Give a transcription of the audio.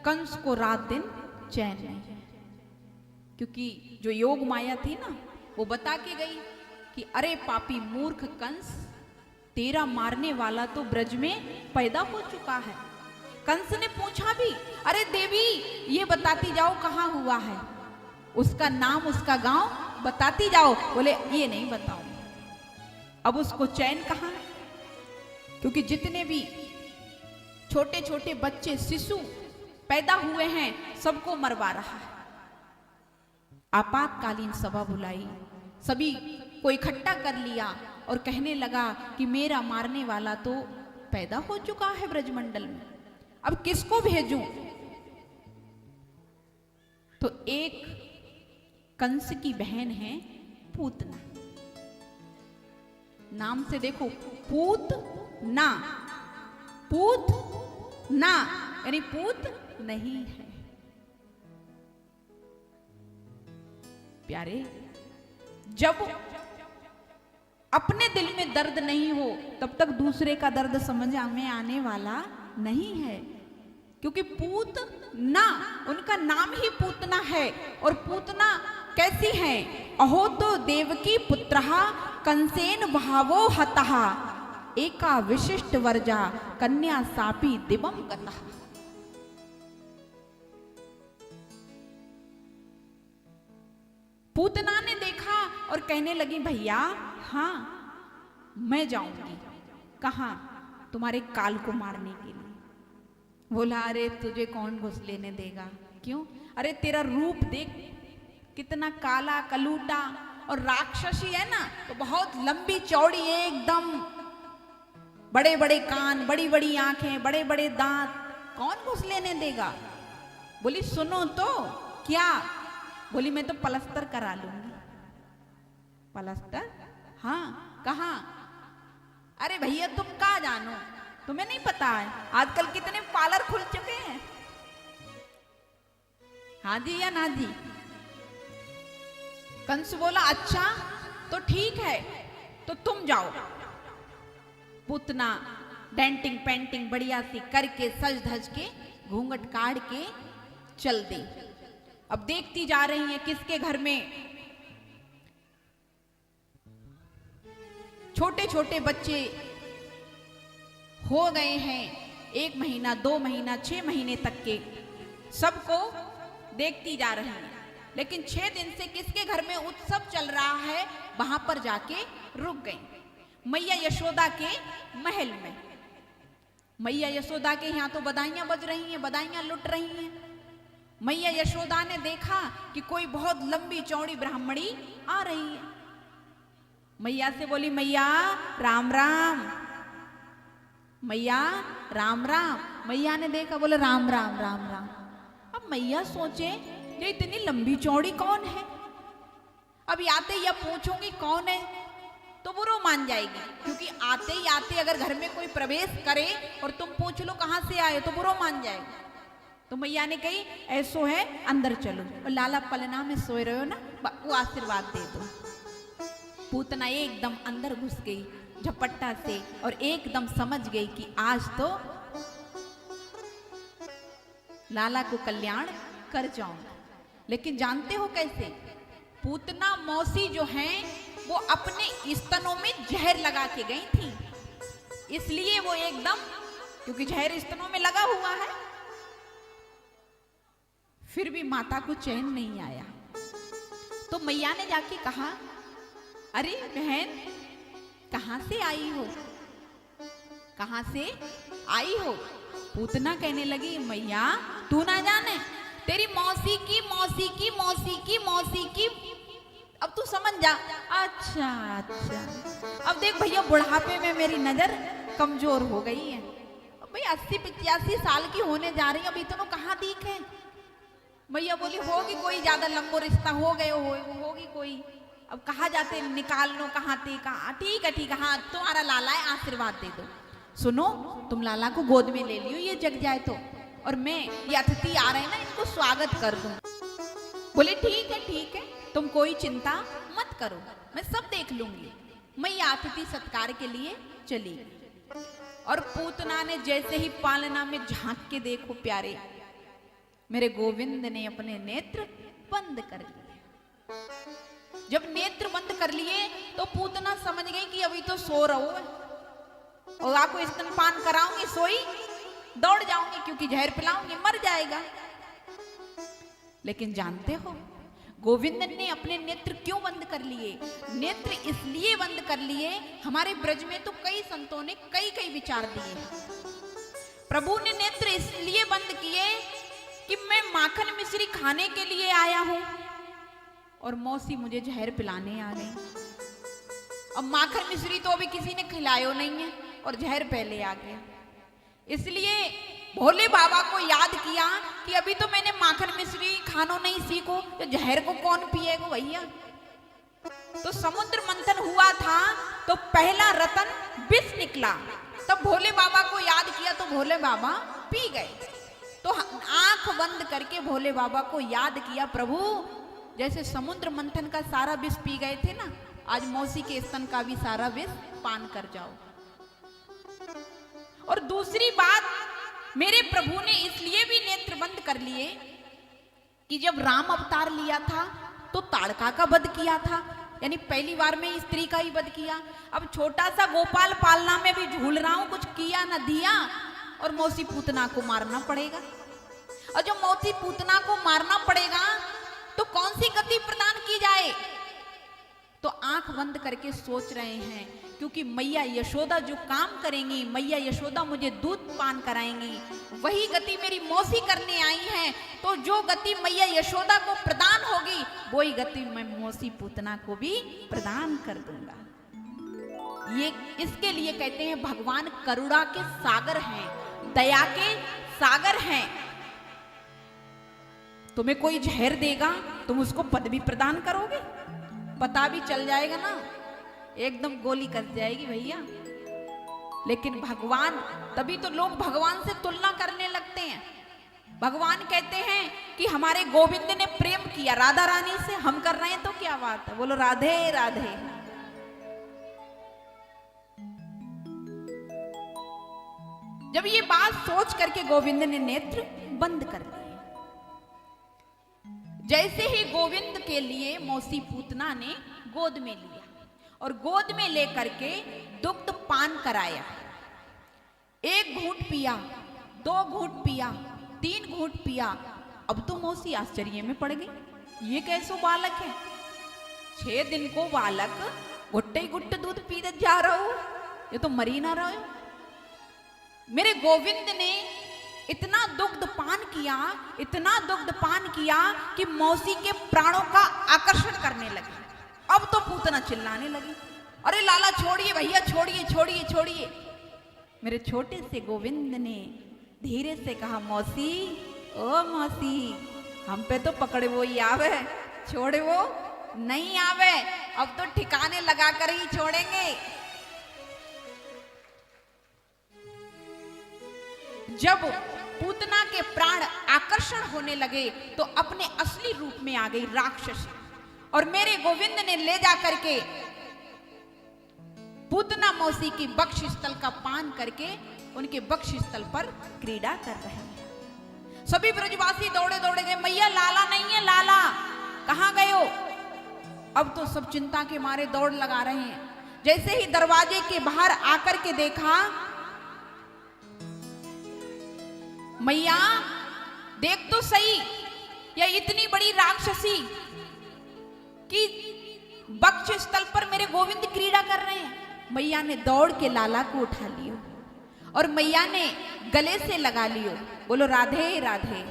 कंस को रात दिन चैन नहीं, क्योंकि जो योग माया थी ना वो बता के गई कि अरे पापी मूर्ख कंस, तेरा मारने वाला तो ब्रज में पैदा हो चुका है। कंस ने पूछा भी, अरे देवी ये बताती जाओ कहाँ हुआ है, उसका नाम उसका गांव बताती जाओ। बोले ये नहीं बताऊं। अब उसको चैन कहाँ है, क्योंकि जितने भी छोटे छोटे बच्चे शिशु पैदा हुए हैं सबको मरवा रहा है। आपातकालीन सभा बुलाई, सभी को इकट्ठा कर लिया और कहने लगा कि मेरा मारने वाला तो पैदा हो चुका है ब्रजमंडल में, अब किसको भेजूं। तो एक कंस की बहन है पूतना, नाम से देखो पूत ना, पूत ना यानी पूत नहीं है। प्यारे, जब अपने दिल में दर्द नहीं हो तब तक दूसरे का दर्द समझ में आने वाला नहीं है, क्योंकि पूत ना उनका नाम ही पूतना है। और पूतना कैसी है, अहो तो देवकी पुत्रहा कंसेन भावो हतः, एका विशिष्ट वर्जा कन्या सापी दिवम गतः। पूतना ने देखा और कहने लगी भैया हाँ मैं जाऊंगी। कहाँ? तुम्हारे काल को मारने के लिए। बोला अरे तुझे कौन घुस लेने देगा, क्यों? अरे तेरा रूप देख कितना काला कलूटा, और राक्षसी है ना तो बहुत लंबी चौड़ी है एकदम, बड़े बड़े कान, बड़ी बड़ी आंखें, बड़े बड़े दांत, कौन घुस लेने देगा। बोली सुनो तो क्या? बोली मैं तो पलस्तर करा लूंगी। पलस्तर? हाँ कहाँ? अरे भैया तुम कहाँ जानो, तुम्हें नहीं पता है आजकल कितने पार्लर खुल चुके हैं। हाँ जी या ना जी? कंस बोला अच्छा तो ठीक है, तो तुम जाओ। पूतना डेंटिंग पेंटिंग बढ़िया सी करके सज धज के घूंघट काढ़ के चल दी। अब देखती जा रही है किसके घर में छोटे छोटे बच्चे हो गए हैं, 1 महीना 2 महीना 6 महीने तक के, सबको देखती जा रही है। लेकिन 6 दिन से किसके घर में उत्सव चल रहा है वहां पर जाके रुक गई, मैया यशोदा के महल में। मैया यशोदा के यहाँ तो बधाइयां बज रही हैं, बधाइयां लुट रही हैं। मैया यशोदा ने देखा कि कोई बहुत लंबी चौड़ी ब्राह्मणी आ रही है। मैया से बोली मैया राम राम, मैया राम राम। मैया ने देखा, बोले राम राम राम राम। अब मैया सोचे ये इतनी लंबी चौड़ी कौन है, अब आते या पूछूंगी कौन है तो बुरो मान जाएगी, क्योंकि आते ही आते अगर घर में कोई प्रवेश करे और तुम पूछ लो कहां से आए तो बुरो मान जाएगी। तो मैया ने कही ऐसो है अंदर चलो, और लाला पलना में सोए रहे हो ना, वो आशीर्वाद दे दो। पूतना एकदम अंदर घुस गई झपट्टा से और एकदम समझ गई कि आज तो लाला को कल्याण कर जाऊंगा। लेकिन जानते हो कैसे? पूतना मौसी जो हैं वो अपने स्तनों में जहर लगा के गई थी, इसलिए वो एकदम, क्योंकि जहर स्तनों में लगा हुआ है। फिर भी माता को चैन नहीं आया, तो मैया ने जाके कहा अरे बहन कहां से आई हो, कहां से आई हो? पूतना कहने लगी मैया तू ना जाने, तेरी मौसी की मौसी की मौसी की मौसी की, अब तू समझ जा। अच्छा अच्छा, अब देख भैया बुढ़ापे में मेरी नजर कमजोर हो गई है, अब भाई 80-85 साल की होने जा रही है, अभी तो कहाँ दिखे। मैया बोली होगी कोई ज्यादा लंबो रिश्ता हो गए होगी कोई, अब कहाँ जाते निकाल लो, कहाँ थे कहाँ। ठीक है हाँ तुम्हारा लाला है, आशीर्वाद दे दो। सुनो तुम लाला को गोद में ले लियो, ये जग जाए तो, और मैं ये अतिथि आ रहे हैं ना इनको स्वागत कर दूं। बोले ठीक है तुम कोई चिंता मत करो, मैं सब देख लूंगी। मैया अतिथि सत्कार के लिए चली गई, और पूतना ने जैसे ही पालना में झांक के देखो प्यारे, मेरे गोविंद ने अपने नेत्र बंद कर लिए। जब नेत्र बंद कर लिए तो पूतना समझ गई कि अभी तो सो रहो है और आपको स्तनपान कराऊंगी, सोई दौड़ जाऊंगी क्योंकि जहर पिलाऊंगी, मर जाएगा। लेकिन जानते हो गोविंद ने अपने नेत्र क्यों बंद कर लिए? नेत्र इसलिए बंद कर लिए, हमारे ब्रज में तो कई संतों ने कई कई विचार दिए। प्रभु ने नेत्र इसलिए बंद किए कि मैं माखन मिश्री खाने के लिए आया हूं और मौसी मुझे जहर पिलाने आ गई। अब माखन मिश्री तो अभी किसी ने खिलायो नहीं है और जहर पहले आ गया। इसलिए भोले बाबा को याद किया कि अभी तो मैंने माखन मिश्री खानो नहीं सीखो, तो जहर को कौन पिएगा भैया। तो समुद्र मंथन हुआ था तो पहला रतन विष निकला, तब भोले बाबा को याद किया तो भोले बाबा पी गए। तो आंख बंद करके भोले बाबा को याद किया, प्रभु जैसे समुद्र मंथन का सारा विष पी गए थे ना, आज मौसी के स्तन का भी सारा विष पान कर जाओ। और दूसरी बात, मेरे प्रभु ने इसलिए भी नेत्र बंद कर लिए कि जब राम अवतार लिया था तो ताड़का का वध किया था, यानी पहली बार में स्त्री का ही वध किया। अब छोटा सा गोपाल पालना में भी झूल रहा हूं, कुछ किया न दिया और मौसी पूतना को मारना पड़ेगा। और जब मौसी पूतना को मारना पड़ेगा तो कौन सी गति प्रदान की जाए? तो आंख बंद करके सोच रहे हैं, क्योंकि मैया यशोदा जो काम करेंगी, मैया यशोदा मुझे दूध पान कराएंगी, वही गति मेरी मौसी करने आई है। तो जो गति मैया यशोदा को प्रदान होगी वही गति मैं मौसी पूतना को भी प्रदान कर दूंगा। ये इसके लिए कहते हैं भगवान करुणा के सागर हैं, दया के सागर हैं। तुम्हें कोई जहर देगा तुम उसको पद भी प्रदान करोगे? पता भी चल जाएगा ना, एकदम गोली कस जाएगी भैया। लेकिन भगवान, तभी तो लोग भगवान से तुलना करने लगते हैं। भगवान कहते हैं कि हमारे गोविंद ने प्रेम किया राधा रानी से, हम कर रहे हैं तो क्या बात है, बोलो राधे राधे। जब ये बात सोच करके गोविंद ने नेत्र बंद कर दिए। जैसे ही गोविंद के लिए मौसी पूतना ने गोद में लिया और गोद में लेकर के दुग्ध पान कराया। 1 घूंट पिया, 2 घूंट पिया, 3 घूंट पिया। अब तो मौसी आश्चर्य में पड़ गई, ये कैसो बालक है? 6 दिन को बालक गुट्टे गुट्टे दूध पीते जा रहा हो, ये तो मरी ना रहा हो। मेरे गोविंद ने इतना दुग्ध पान किया, इतना दुग्ध पान किया कि मौसी के प्राणों का आकर्षण करने लगी। अब तो पूतना चिल्लाने लगी, अरे लाला छोड़िए भैया, छोड़िए छोड़िए छोड़िए। मेरे छोटे से गोविंद ने धीरे से कहा, मौसी ओ मौसी, हम पे तो पकड़े वो ही आवे, छोड़े वो नहीं आवे, अब तो ठिकाने लगा कर ही छोड़ेंगे। जब पूतना के प्राण आकर्षण होने लगे तो अपने असली रूप में आ गई राक्षसी, और मेरे गोविंद ने ले जा करके पूतना मौसी की बक्ष स्थल का पान करके उनके बक्ष स्थल पर क्रीड़ा कर रहे हैं। सभी ब्रजवासी दौड़े दौड़े गए, मैया लाला नहीं है, लाला कहां गए हो? अब तो सब चिंता के मारे दौड़ लगा रहे हैं। जैसे ही दरवाजे के बाहर आकर के देखा, मैया देख तो सही, यह इतनी बड़ी राक्षसी कि बक्ष स्थल पर मेरे गोविंद क्रीड़ा कर रहे हैं। मैया ने दौड़ के लाला को उठा लियो और मैया ने गले से लगा लियो, बोलो राधे राधे।